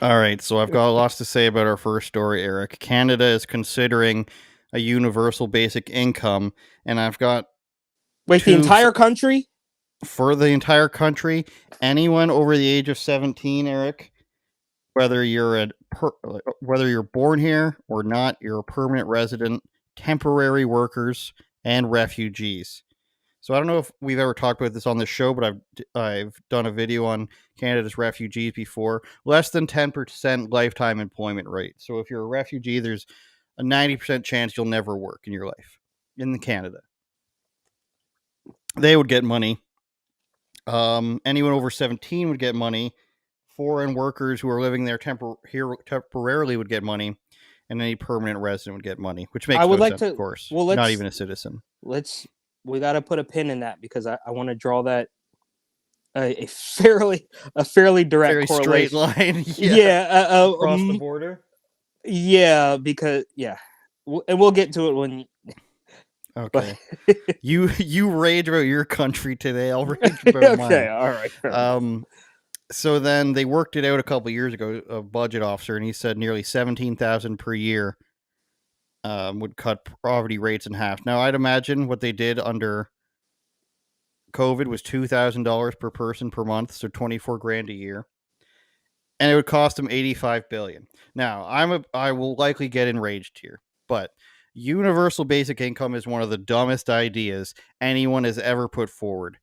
All right, so I've got lots to say about our first story, Eric. Canada is considering a universal basic income, and I've got Wait, the two entire country? for the entire country. Anyone over the age of 17, Eric, whether you're born here or not, you're a permanent resident, temporary workers, and refugees. So I don't know if we've ever talked about this on this show, but I've done a video on Canada's refugees before. Less than 10% lifetime employment rate. So if you're a refugee, there's a 90% chance you'll never work in your life in Canada. They would get money. Anyone over 17 would get money. Foreign workers who are living there here temporarily would get money, and any permanent resident would get money, which I makes would no like sense, of to. course. Well, Not even a citizen. we got to put a pin in that because I want to draw that a fairly direct Very straight correlation. line, yeah, Yeah, across the border. yeah, because and we'll get to it when. But Okay. You rage about your country today. I'll rage about okay, mine. all right. So then they worked it out a couple years ago. A budget officer, and he said nearly 17,000 per year would cut poverty rates in half. Now I'd imagine what they did under COVID was $2,000 per person per month, so 24 grand a year, and it would cost them 85 billion. Now I will likely get enraged here, but universal basic income is one of the dumbest ideas anyone has ever put forward.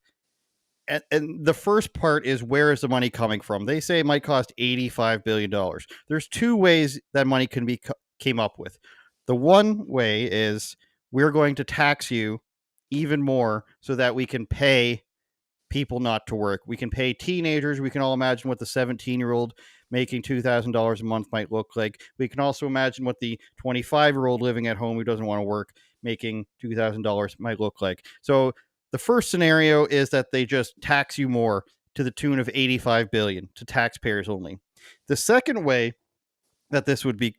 And the first part is, where is the money coming from? They say it might cost $85 billion. There's two ways that money can be came up with. The one way is, we're going to tax you even more so that we can pay people not to work. We can pay teenagers. We can all imagine what the 17-year-old making $2,000 a month might look like. We can also imagine what the 25-year-old living at home who doesn't want to work making $2,000 might look like. So the first scenario is that they just tax you more to the tune of 85 billion to taxpayers only. The second way that this would be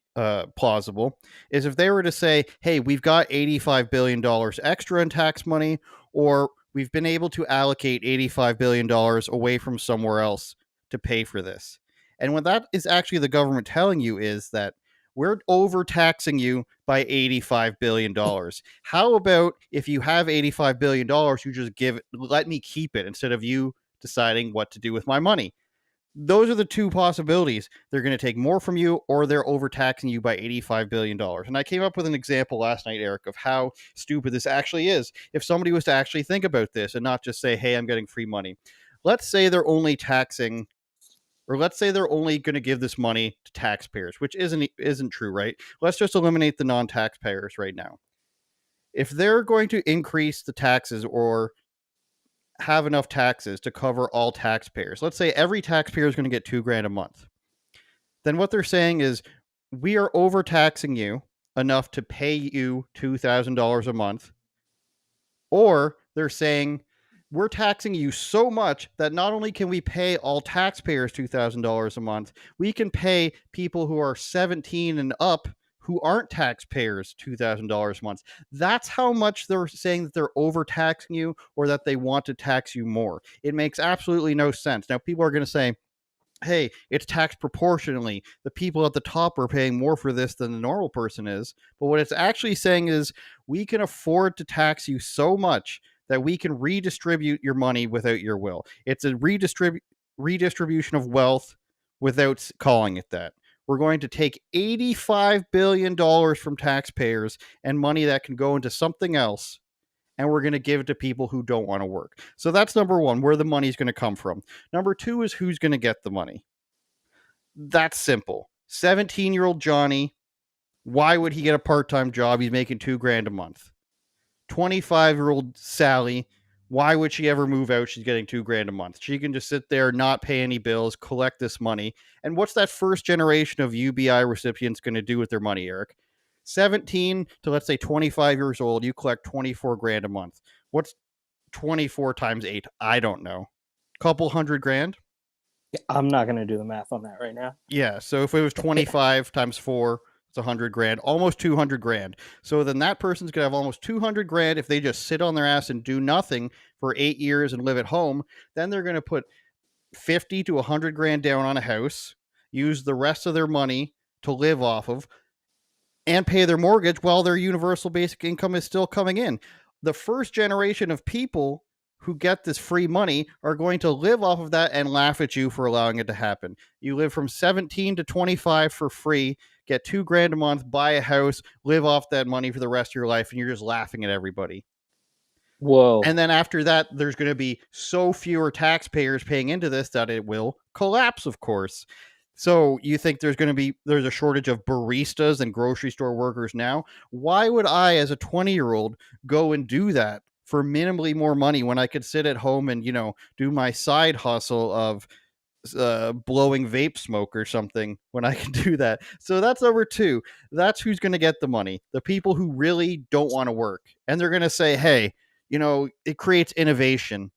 plausible is if they were to say, hey, we've got $85 billion extra in tax money, or we've been able to allocate $85 billion away from somewhere else to pay for this. And what that is actually the government telling you is that we're overtaxing you by $85 billion. How about if you have $85 billion, you just let me keep it instead of you deciding what to do with my money? Those are the two possibilities. They're going to take more from you, or they're overtaxing you by $85 billion. And I came up with an example last night, Eric, of how stupid this actually is. If somebody was to actually think about this and not just say, hey, I'm getting free money. Let's say they're only taxing, or let's say they're only going to give this money to taxpayers, which isn't true, right? Let's just eliminate the non-taxpayers right now. If they're going to increase the taxes or have enough taxes to cover all taxpayers, let's say every taxpayer is going to get $2,000 a month, then what they're saying is, we are overtaxing you enough to pay you $2,000 a month. Or they're saying, we're taxing you so much that not only can we pay all taxpayers $2,000 a month, we can pay people who are 17 and up who aren't taxpayers $2,000 a month. That's how much they're saying that they're overtaxing you, or that they want to tax you more. It makes absolutely no sense. Now, people are going to say, hey, it's taxed proportionally. The people at the top are paying more for this than the normal person is. But what it's actually saying is, we can afford to tax you so much that we can redistribute your money without your will. It's a redistribution of wealth without calling it that. We're going to take $85 billion from taxpayers and money that can go into something else, and we're going to give it to people who don't want to work. So that's number one, where the money is going to come from. Number two is, who's going to get the money. That's simple. 17-year-old Johnny, why would he get a part-time job? He's making $2,000 a month. 25-year-old Sally, why would she ever move out? She's getting $2,000 a month. She can just sit there, not pay any bills, collect this money. And what's that first generation of UBI recipients going to do with their money, Eric? 17 to, let's say, 25 years old, you collect 24 grand a month. What's 24 times 8? I don't know. Couple hundred grand? I'm not gonna do the math on that right now. Yeah, so if it was 25 times 4, it's 100 grand, almost 200 grand. So then that person's going to have almost 200 grand if they just sit on their ass and do nothing for 8 years and live at home. Then they're going to put 50 to 100 grand down on a house, use the rest of their money to live off of, and pay their mortgage while their universal basic income is still coming in. The first generation of people who get this free money are going to live off of that and laugh at you for allowing it to happen. You live from 17 to 25 for free, get $2,000 a month, buy a house, live off that money for the rest of your life, and you're just laughing at everybody. Whoa. And then after that, there's going to be so fewer taxpayers paying into this that it will collapse, of course. So you think there's a shortage of baristas and grocery store workers now? Why would I, as a 20-year-old, go and do that for minimally more money when I could sit at home and, do my side hustle of blowing vape smoke or something when I can do that? So that's number two. That's who's going to get the money. The people who really don't want to work. And they're going to say, hey, it creates innovation.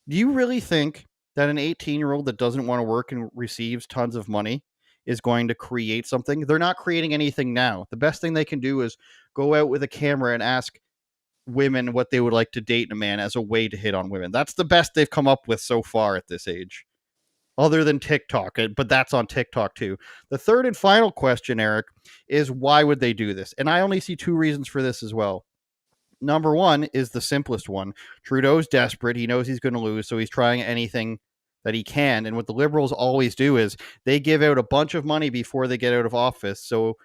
Do you really think that an 18-year-old that doesn't want to work and receives tons of money is going to create something? They're not creating anything now. The best thing they can do is go out with a camera and ask women what they would like to date in a man as a way to hit on women. That's the best they've come up with so far at this age, other than TikTok, but that's on TikTok too. The third and final question, Eric, is why would they do this? And I only see two reasons for this as well. Number one is the simplest one. Trudeau's desperate. He knows he's going to lose, so he's trying anything that he can. And what the Liberals always do is they give out a bunch of money before they get out of office. So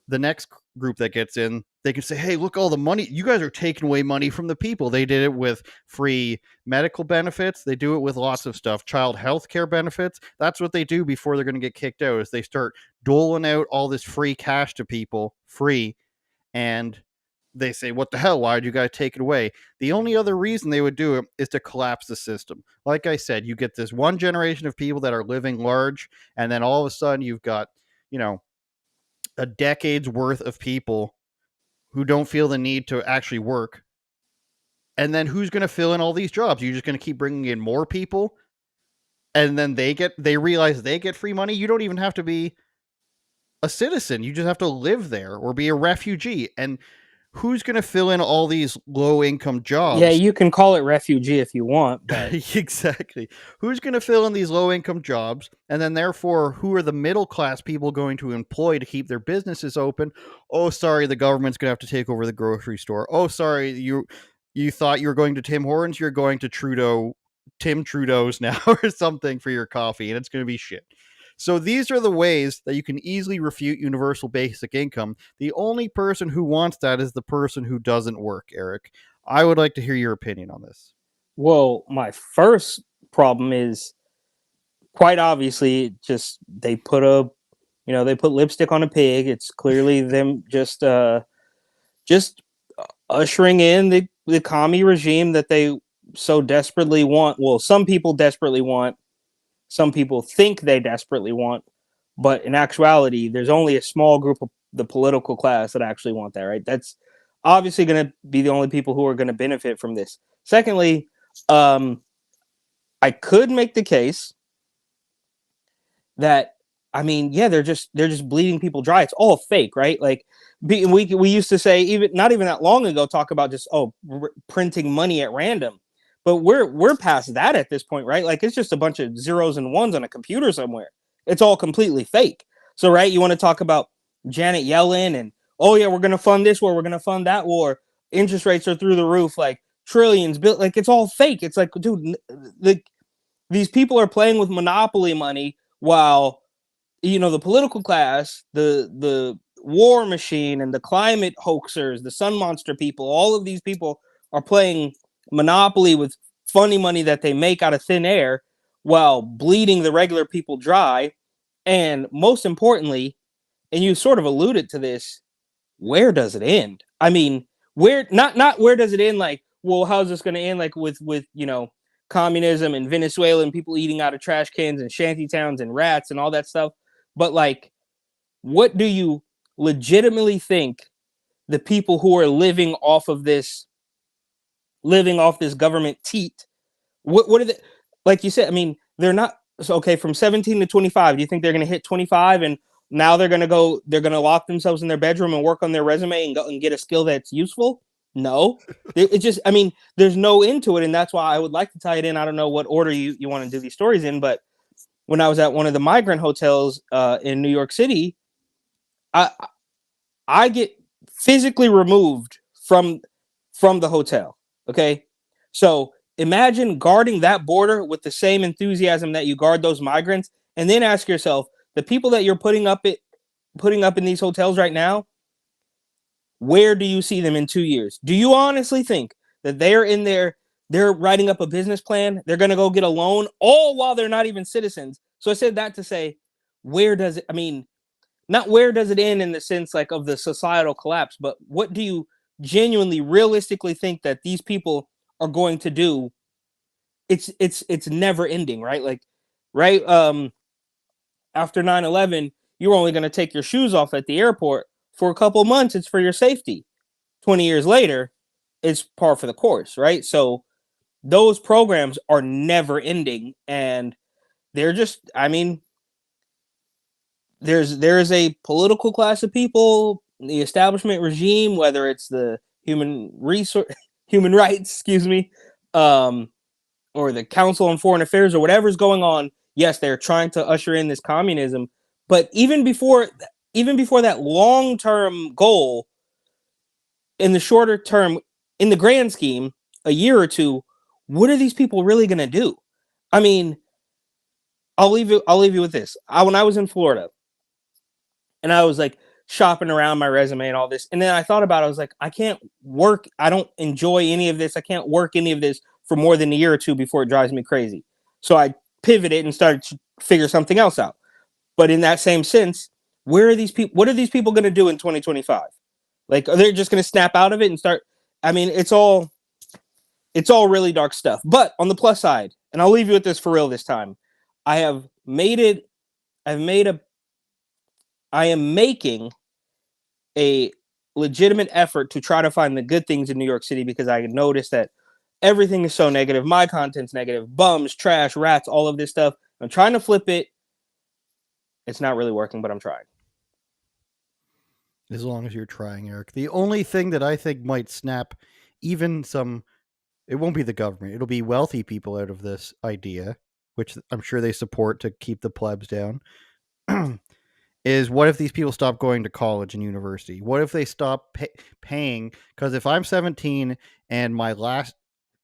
the next group that gets in, they can say, hey, look, all the money. You guys are taking away money from the people. They did it with free medical benefits. They do it with lots of stuff. Child health care benefits. That's what they do before they're going to get kicked out, is they start doling out all this free cash to people, free, and they say, what the hell? Why did you guys take it away? The only other reason they would do it is to collapse the system. Like I said, you get this one generation of people that are living large, and then all of a sudden you've got, a decade's worth of people who don't feel the need to actually work. And then who's going to fill in all these jobs? You're just going to keep bringing in more people, and then they realize they get free money. You don't even have to be a citizen. You just have to live there or be a refugee. And who's going to fill in all these low-income jobs? Yeah, you can call it refugee if you want, but exactly. Who's going to fill in these low-income jobs? And then therefore, who are the middle-class people going to employ to keep their businesses open? Oh, sorry, the government's going to have to take over the grocery store. Oh, sorry, you thought you were going to Tim Hortons, you're going to Tim Trudeau's now or something for your coffee, and it's going to be shit. So these are the ways that you can easily refute universal basic income. The only person who wants that is the person who doesn't work, Eric. I would like to hear your opinion on this. well, my first problem is quite obviously just they put lipstick on a pig. It's clearly them just ushering in the commie regime that they so desperately want. Well, some people desperately want. Some people think they desperately want, but in actuality, there's only a small group of the political class that actually want that, right? That's obviously going to be the only people who are going to benefit from this. Secondly, I could make the case that, I mean, yeah, they're just bleeding people dry. It's all fake, right? Like we used to say, even not even that long ago, talk about just printing money at random. But we're past that at this point, right? Like it's just a bunch of zeros and ones on a computer somewhere. It's all completely fake. So, right, you want to talk about Janet Yellen and, oh yeah, we're going to fund this war, we're going to fund that war. Interest rates are through the roof, like trillions built. Like it's all fake. It's like, dude, these people are playing with monopoly money while the political class, the war machine, and the climate hoaxers, the sun monster people, all of these people are playing monopoly with funny money that they make out of thin air while bleeding the regular people dry. And most importantly, and you sort of alluded to this, where does it end? I mean, where not where does it end? Like, well, how's this going to end? Like with communism and Venezuela and people eating out of trash cans and shanty towns and rats and all that stuff. But like, what do you legitimately think the people who are living off this government teat, what are they, like you said, I mean, they're not, so okay, from 17 to 25, do you think they're going to hit 25 and now they're going to lock themselves in their bedroom and work on their resume and go and get a skill that's useful? No. It just, I mean, there's no end to it, and that's why I would like to tie it in. I don't know what order you want to do these stories in, but when I was at one of the migrant hotels in New York City, I I get physically removed from the hotel. Okay, so imagine guarding that border with the same enthusiasm that you guard those migrants, and then ask yourself: the people that you're putting up in these hotels right now, where do you see them in 2 years? Do you honestly think that they're in there? They're writing up a business plan. They're going to go get a loan, all while they're not even citizens. So I said that to say, where does it? I mean, not where does it end in the sense like of the societal collapse, but what do you genuinely, realistically think that these people are going to do? It's never ending, right? Like, right? After 9/11, you're only going to take your shoes off at the airport for a couple months. It's for your safety. 20 years later, it's par for the course, right? So those programs are never ending, and they're just, I mean, there is a political class of people, the establishment regime, whether it's the human resource human rights, excuse me, um, or the Council on Foreign Affairs or whatever's going on. Yes, they're trying to usher in this communism, but even before that long term goal, in the shorter term, in the grand scheme, a year or two, what are these people really going to do? I mean, I'll leave you with this. When I was in Florida and I was like shopping around my resume and all this, and then I thought about it, I was like, I can't work. I don't enjoy any of this. I can't work any of this for more than a year or two before it drives me crazy. So I pivoted and started to figure something else out. But in that same sense, where are these people? What are these people going to do in 2025? Like, are they just going to snap out of it and start? I mean, it's all really dark stuff. But on the plus side, and I'll leave you with this for real this time, I have made it. I've made a. I am making a legitimate effort to try to find the good things in New York City, because I noticed that everything is so negative. My content's negative. Bums, trash, rats, all of this stuff. I'm trying to flip it. It's not really working, but I'm trying. As long as you're trying, Eric. The only thing that I think might snap even some, it won't be the government. It'll be wealthy people out of this idea, which I'm sure they support to keep the plebs down. Is what if these people stop going to college and university? What if they stop paying? Because if I'm 17 and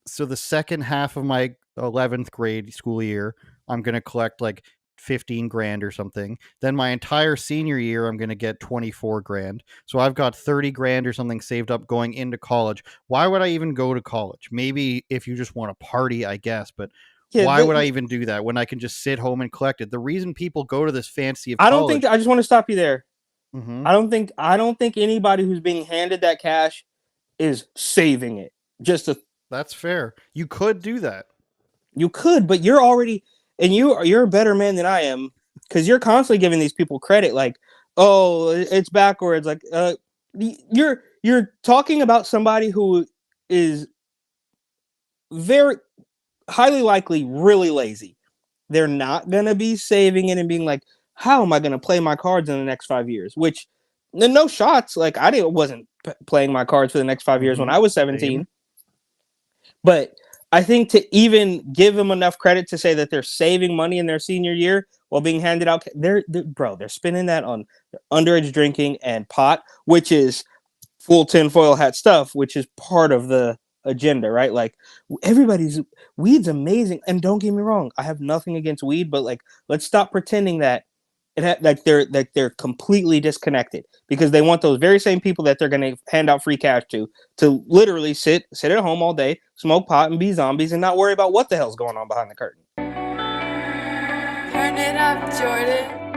so the second half of my 11th grade school year, I'm going to collect like 15 grand or something. Then my entire senior year, I'm going to get 24 grand. So I've got 30 grand or something saved up going into college. Why would I even go to college? Maybe if you just want to party, I guess, but Yeah, why would I even do that when I can just sit home and collect it? The reason people go to this fantasy of I don't think. college. I just want to stop you there. Mm-hmm. I don't think anybody who's being handed that cash is saving it. Just a That's fair. You could do that. You could, but you're already, and you're a better man than I am, because you're constantly giving these people credit, like, oh, it's backwards. Like, you're talking about somebody who is very highly likely really lazy. They're not gonna be saving it and being like, how am I gonna play my cards in the next 5 years? Which, no shots. Like, wasn't playing my cards for the next 5 years when I was 17. Same. But I think to even give them enough credit to say that they're saving money in their senior year while being handed out, they're spending that on underage drinking and pot, which is full tinfoil hat stuff, which is part of the agenda, right? Like, weed's amazing, and don't get me wrong, I have nothing against weed, but like, let's stop pretending that they're completely disconnected, because they want those very same people that they're going to hand out free cash to literally sit at home all day, smoke pot, and be zombies, and not worry about what the hell's going on behind the curtain. Turn it up, Jordan.